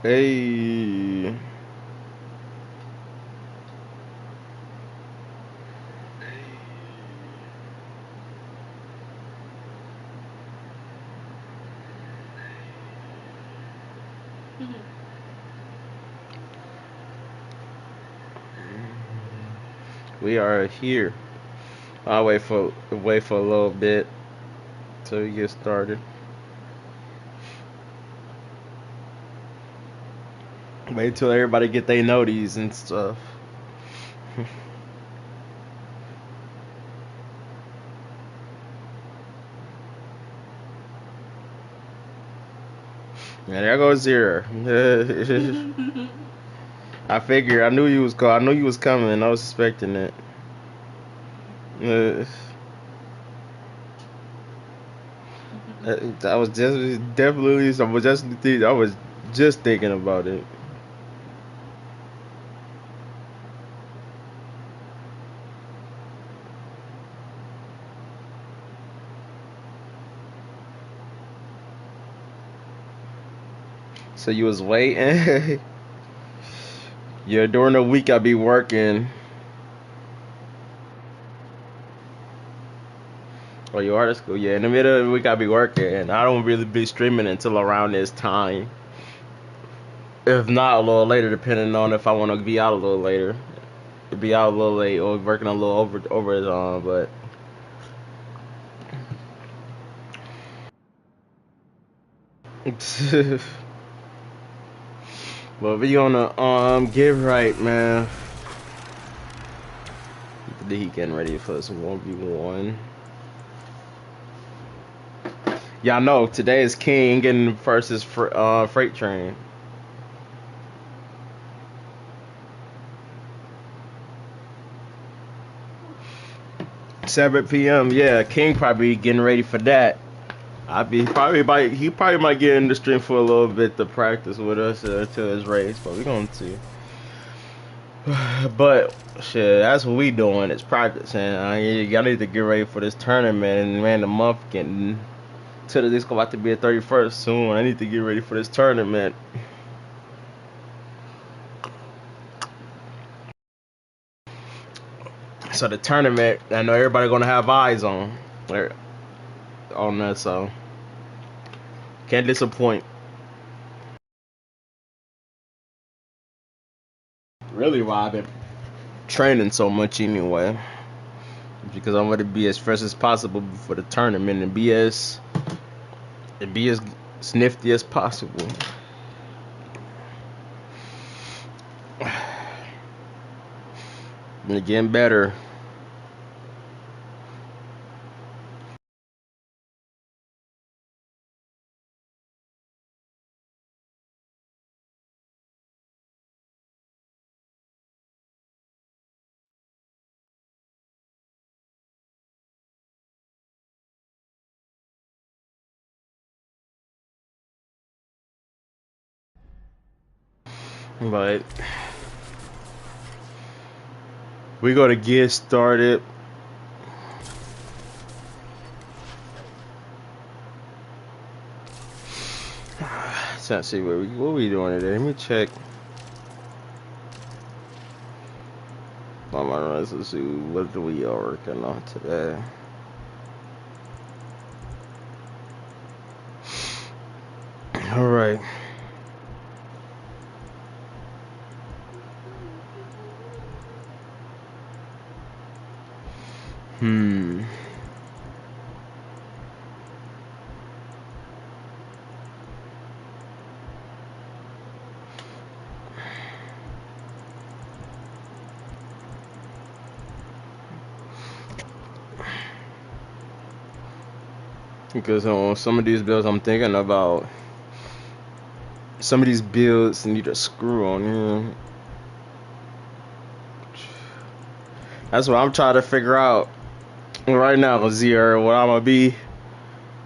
Hey, we are here. I'll wait for a little bit till we get started. Wait till everybody get their noties and stuff. Yeah, there goes zero. I figured. I knew you was I knew you was coming. I was expecting it. Uh, I was just definitely. I was just thinking about it. So you was waiting. Yeah, during the week I be working. Oh, you are at school? Yeah, in the middle of the week I be working, and I don't really be streaming until around this time. If not, a little later, depending on if I want to be out a little later. Be out a little late or working a little overtime, but but we gonna get right, man. He getting ready for some 1v1. Y'all know today is King and versus Freight Train. 7 p.m. Yeah, King probably getting ready for that. He probably might get in the stream for a little bit to practice with us till his race, but we gonna see. But shit, that's what we doing. It's practicing. Y'all need to get ready for this tournament, and man, the month getting to this about to be a 31st soon. I need to get ready for this tournament. So the tournament, I know everybody gonna have eyes on that. So can't disappoint. Really, why I've been training so much anyway, because I want to be as fresh as possible before the tournament and be as snifty as possible. And getting better. But we gotta get started. Let's see what we doing today. Let me check. Let's see what do we are working on today. All right. Hmm. Because on some of these builds, I'm thinking about some of these builds need a screw on here. That's what I'm trying to figure out right now, Zero. What I'm gonna be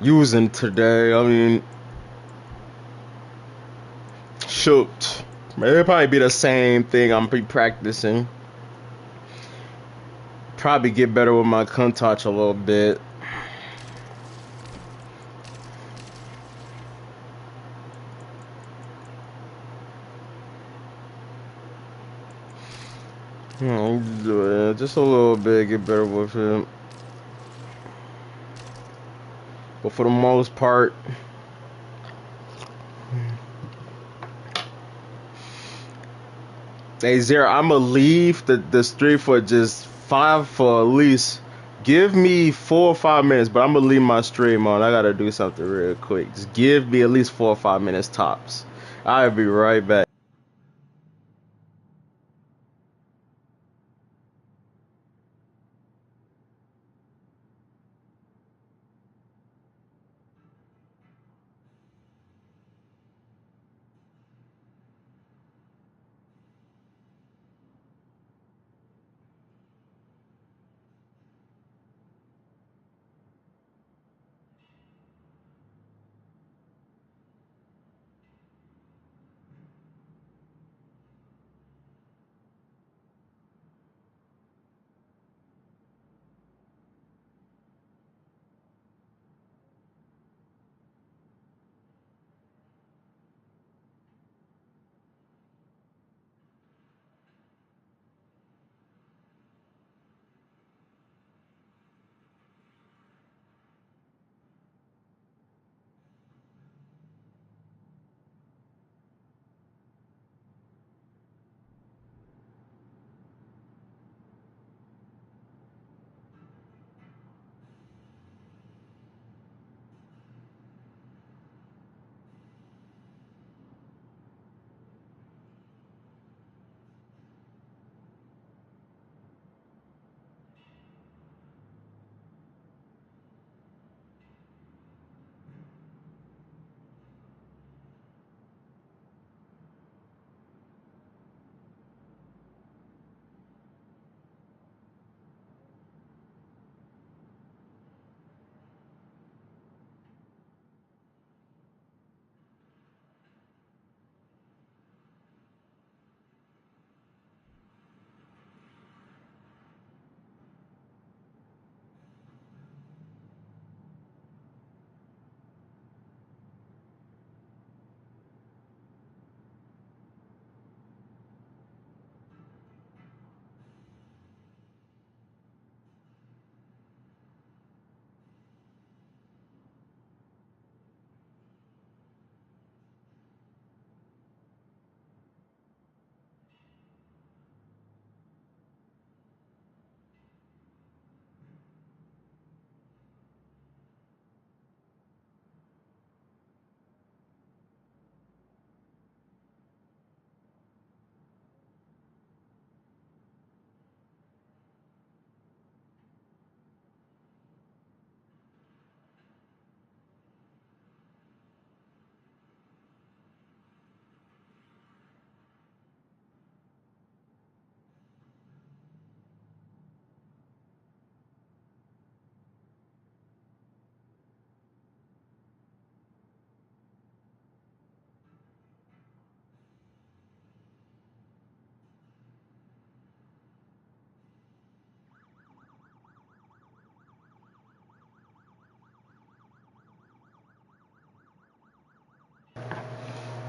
using today. I mean, shoot, it'll probably be the same thing I'm be practicing. Probably get better with my gun touch a little bit. Just a little bit, get better with it. But for the most part, hey Zero, I'ma leave the street for just five for at least. Give me 4 or 5 minutes, but I'm gonna leave my stream on. I gotta do something real quick. Just give me at least 4 or 5 minutes tops. I'll be right back.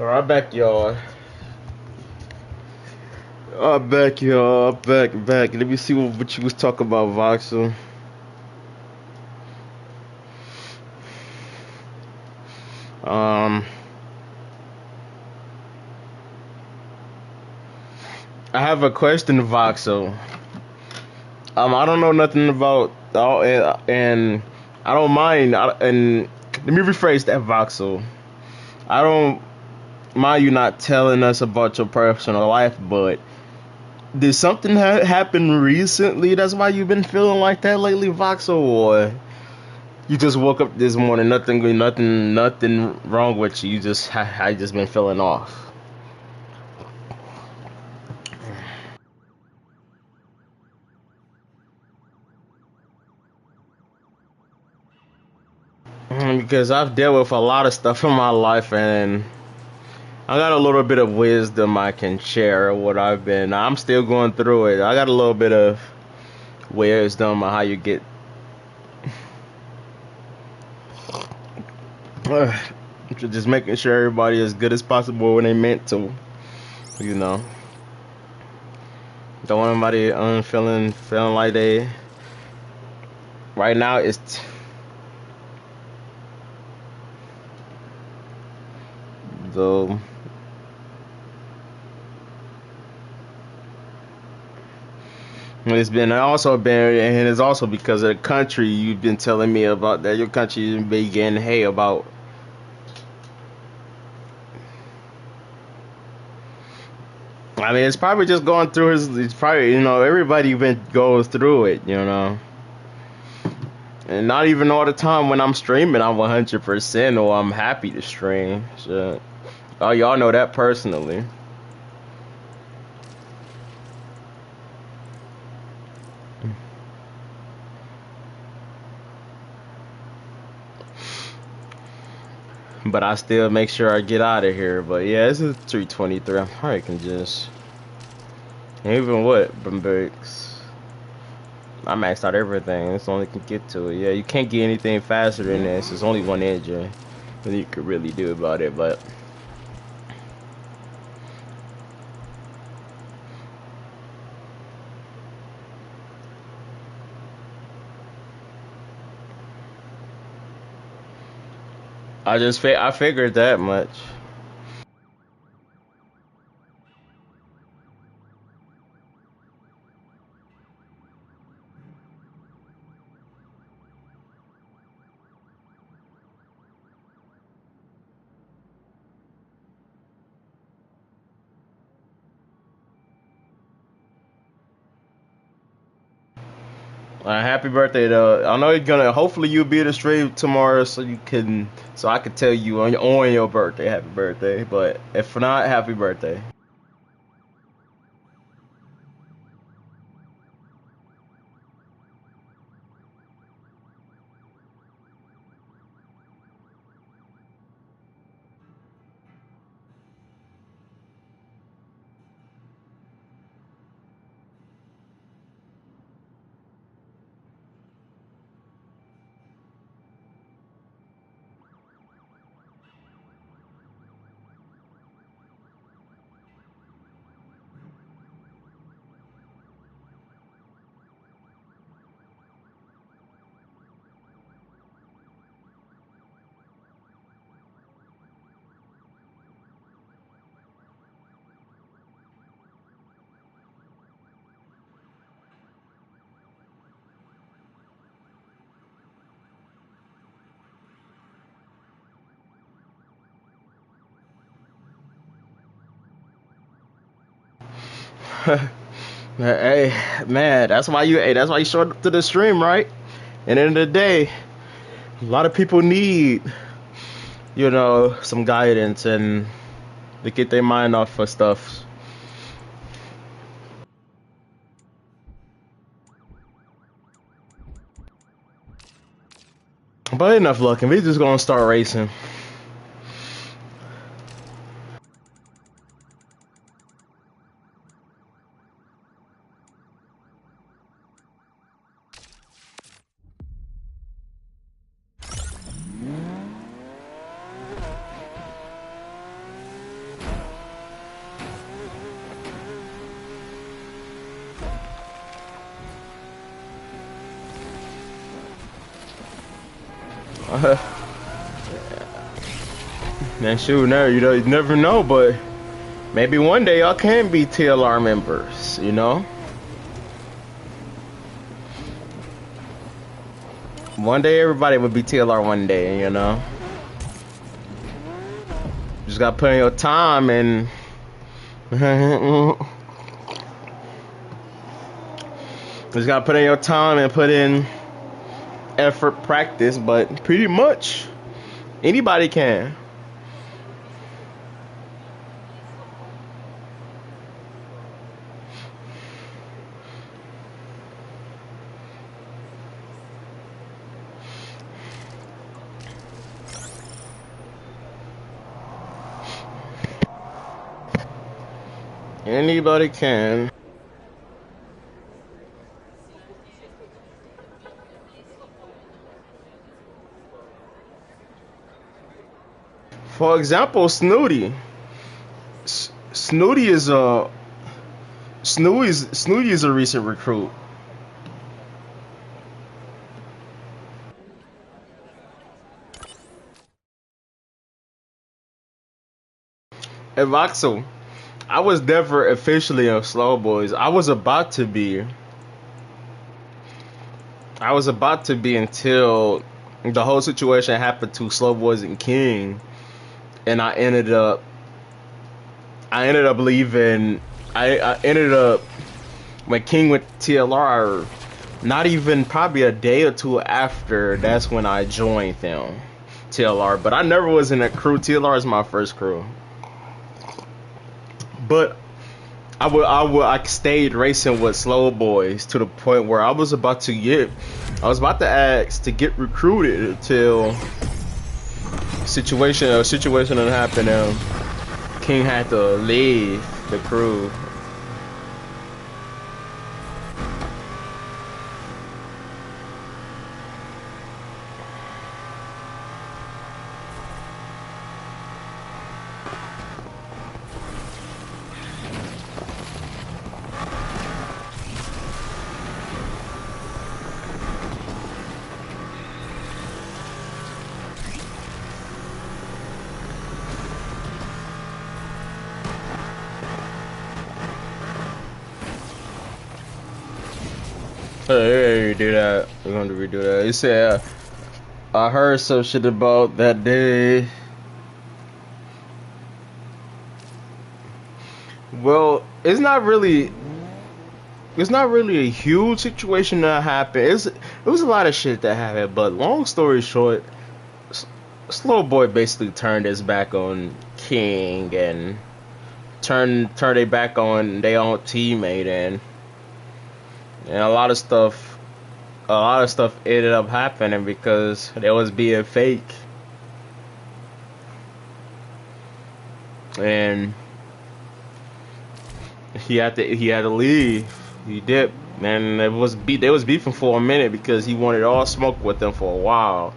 Alright, back y'all. Back y'all. Back. Let me see what you was talking about, Voxel. Um, I have a question, Voxel. I don't know nothing about all, and I don't mind. And let me rephrase that, Voxel. I don't mind you not telling us about your personal life, but did something happen recently? That's why you've been feeling like that lately, Voxel, or you just woke up this morning, nothing wrong with you. You just I just been feeling off. Because I've dealt with a lot of stuff in my life, and I got a little bit of wisdom I can share. What I've been, I'm still going through it. I got a little bit of wisdom on how you get. Just making sure everybody is good as possible when they meant to, you know. Don't want anybody feeling like they. Right now, the. And it's also because of the country you've been telling me about that your country has been getting hay about. I mean, it's probably just going through his. It's probably everybody been goes through it, and not even all the time when I'm streaming, I'm 100% or I'm happy to stream. Shit. Oh, y'all know that personally. But I still make sure I get out of here. But yeah, it's a 323. I probably can just. Even what, Breaks. I maxed out everything. It's only can get to it. Yeah, you can't get anything faster than this. It's only one engine. Nothing you could really do about it, but. I figured that much. Happy birthday though. I know you're gonna. Hopefully you'll be at the stream tomorrow, so I can tell you on your birthday, happy birthday. But if not, happy birthday. Hey, man, that's why you showed up to the stream, right? And at the end of the day, a lot of people need, some guidance and to get their mind off of stuff. But enough looking, we just gonna start racing. Man, shoot, you never know, but maybe one day y'all can be TLR members. One day everybody would be TLR one day. Just gotta put in your time and just gotta put in your time and put in effort, practice, but pretty much anybody can. Anybody can. For example, Snooty. Snooty is a Snooty's a recent recruit. And Voxel, I was never officially a Slow Boys. I was about to be until the whole situation happened to Slow Boys and King, and I ended up leaving. I ended up when King went to TLR. Not even probably a day or two after, that's when I joined them, TLR. But I never was in a crew. TLR is my first crew. But I stayed racing with Slow Boys to the point where I was about to ask to get recruited until a situation that happened and King had to leave the crew. Hey, do that. We're going to redo that. He said, I heard some shit about that day. Well, it's not really a huge situation that happened. It was a lot of shit that happened, but long story short, Slow Boy basically turned his back on King and turned their back on their own teammate and a lot of stuff ended up happening because they was being fake. And he had to leave. He did, and they was beefing for a minute because he wanted all smoke with them for a while.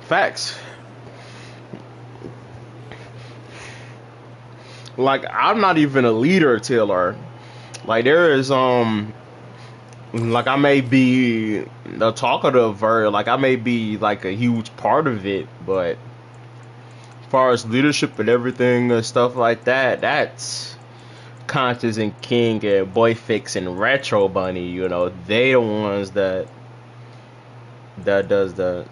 Facts. Like, I'm not even a leader of TLR. Like, there is like, I may be the talkative or like I may be like a huge part of it, but as far as leadership and everything and stuff like that, that's Conscious and King and Boyfix and Retro Bunny. You know, they the ones that does that.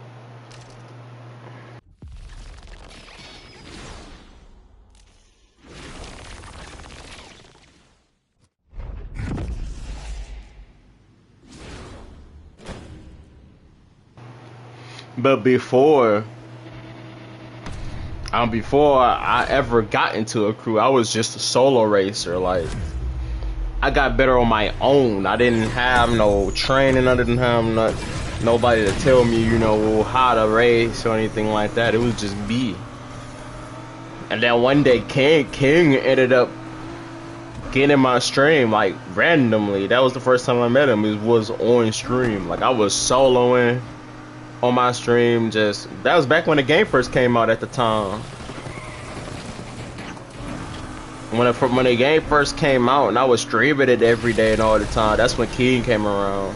But before I ever got into a crew, I was just a solo racer. Like, I got better on my own. I didn't have no training. I didn't have nobody to tell me, you know, how to race or anything like that. It was just me. And then one day, King ended up getting in my stream, like, randomly. That was the first time I met him. It was on stream. Like, I was soloing on my stream. Just, that was back when the game first came out at the time. When the game first came out and I was streaming it every day and all the time, that's when King came around.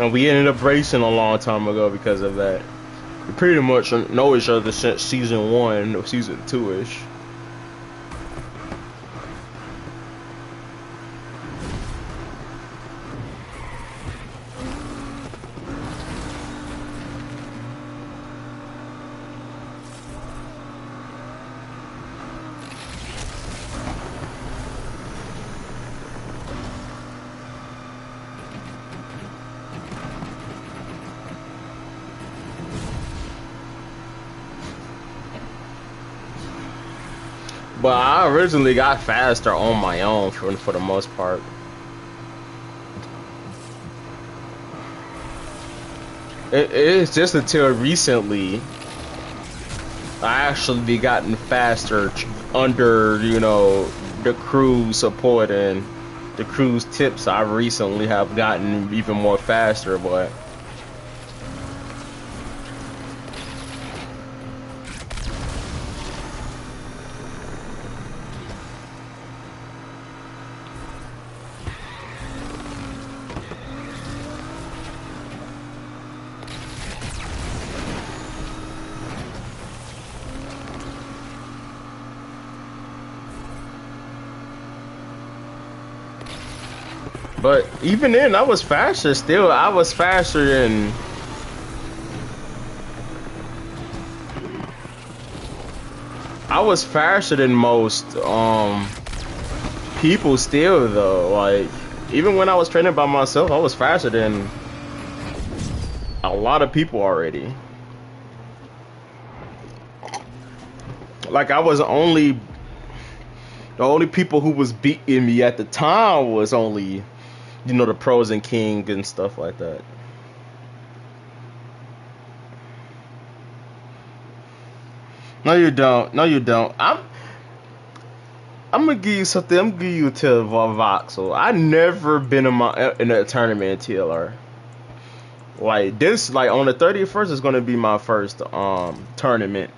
And we ended up racing a long time ago because of that. We pretty much know each other since season 1 or season 2-ish. But I originally got faster on my own for the most part. It's just until recently I actually gotten faster under, you know, the crew's support and the crew's tips. I recently have gotten even more faster, but even then I was faster still. I was faster than most people still though. Like even when I was training by myself, I was faster than a lot of people already. Like I was only the only people who was beating me at the time was only, you know, the pros and king and stuff like that. No, you don't. No, you don't. I'm gonna give you something. I'm gonna give you to Voxel. I never been in a tournament in TLR. Like this, like on the 31st is gonna be my first tournament.